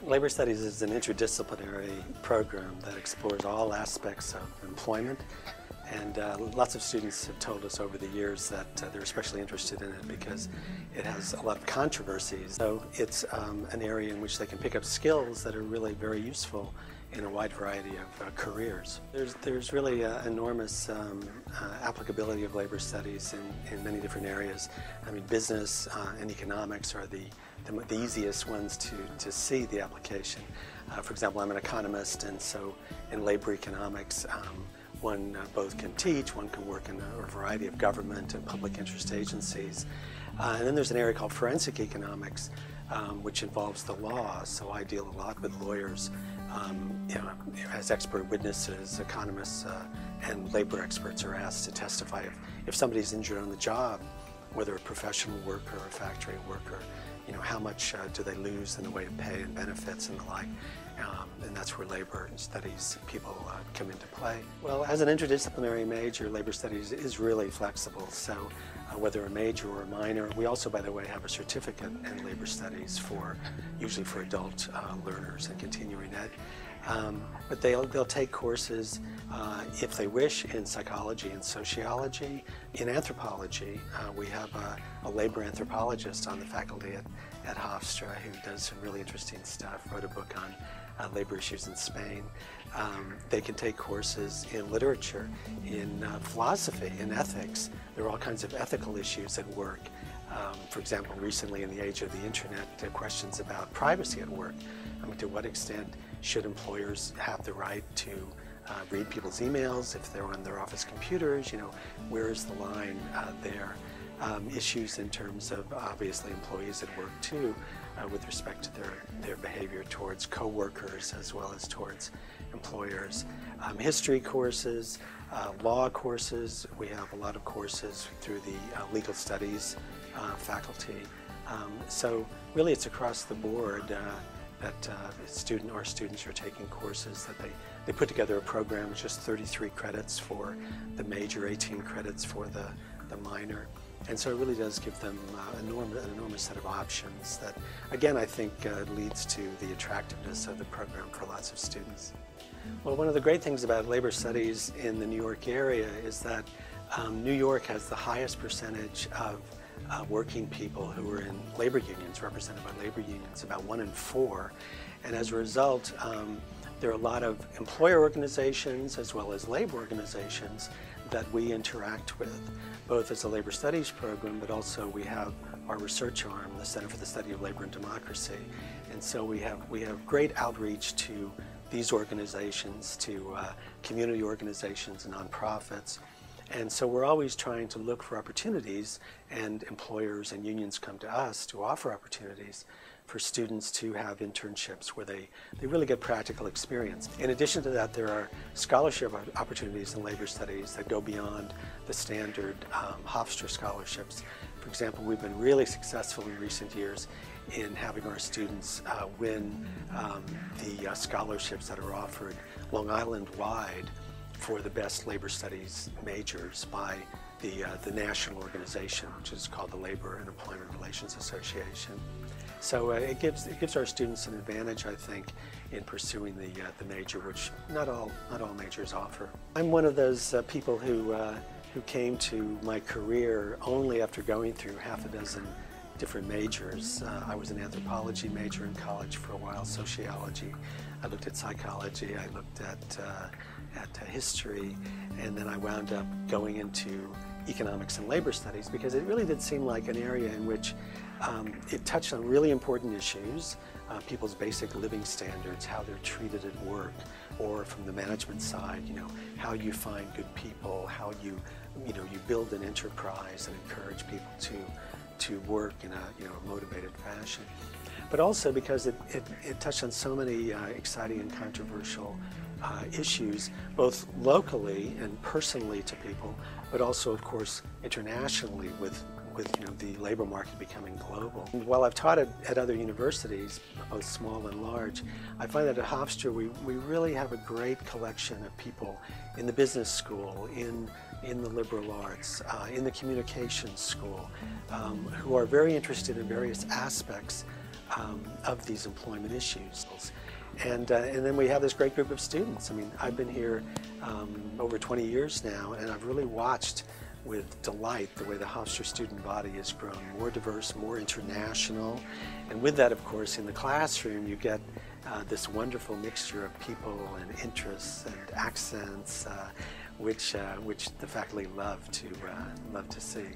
Labor Studies is an interdisciplinary program that explores all aspects of employment, and lots of students have told us over the years that they're especially interested in it because it has a lot of controversies. So it's an area in which they can pick up skills that are really very useful in a wide variety of careers. There's really enormous applicability of labor studies in many different areas. I mean, business and economics are the easiest ones to see the application. For example, I'm an economist, and so in labor economics, one both can teach, one can work in a variety of government and public interest agencies. And then there's an area called forensic economics, which involves the law. So I deal a lot with lawyers, as expert witnesses. Economists and labor experts are asked to testify if somebody's injured on the job, whether a professional worker or a factory worker, how much do they lose in the way of pay and benefits and the like. And that's where labor studies people come into play. Well, as an interdisciplinary major, labor studies is really flexible. So whether a major or a minor, we also, by the way, have a certificate in labor studies usually for adult learners and continuing ed. But they'll take courses, if they wish, in psychology and sociology. In anthropology, we have a labor anthropologist on the faculty at Hofstra who does some really interesting stuff, wrote a book on labor issues in Spain. They can take courses in literature, in philosophy, in ethics. There are all kinds of ethical issues at work. For example, recently in the age of the internet, questions about privacy at work. I mean, to what extent should employers have the right to read people's emails if they're on their office computers? Where is the line there? Issues in terms of, obviously, employees at work too, with respect to their behavior towards co-workers as well as towards employers. History courses, law courses. We have a lot of courses through the legal studies faculty. So really it's across the board that our students are taking courses that they put together a program with just 33 credits for the major, 18 credits for the minor. And so it really does give them an enormous set of options that, again, I think leads to the attractiveness of the program for lots of students. Well, one of the great things about labor studies in the New York area is that New York has the highest percentage of working people who are in labor unions, represented by labor unions, about 1 in 4. And as a result, there are a lot of employer organizations as well as labor organizations that we interact with, both as a labor studies program, but also we have our research arm, the Center for the Study of Labor and Democracy. And so we have great outreach to these organizations, to community organizations and nonprofits. And so we're always trying to look for opportunities, and employers and unions come to us to offer opportunities for students to have internships where they really get practical experience. In addition to that, there are scholarship opportunities in labor studies that go beyond the standard Hofstra scholarships. For example, we've been really successful in recent years in having our students win the scholarships that are offered Long Island-wide for the best labor studies majors by the national organization, which is called the Labor and Employment Relations Association. So it gives our students an advantage, I think, in pursuing the major, which not all majors offer. I'm one of those people who came to my career only after going through half a dozen different majors. I was an anthropology major in college for a while, sociology. I looked at psychology. I looked at history, and then I wound up going into economics and labor studies because it really did seem like an area in which it touched on really important issues, people's basic living standards, how they're treated at work, or from the management side, how you find good people, how you build an enterprise and encourage people to work in a motivated fashion. But also because it touched on so many exciting and controversial issues, both locally and personally to people, but also, of course, internationally with the labor market becoming global. And while I've taught at other universities, both small and large, I find that at Hofstra we really have a great collection of people in the business school, in the liberal arts, in the communications school, who are very interested in various aspects of these employment issues. And then we have this great group of students. I mean, I've been here over 20 years now, and I've really watched with delight the way the Hofstra student body has grown more diverse, more international. And with that, of course, in the classroom, you get this wonderful mixture of people and interests and accents, which the faculty love to see.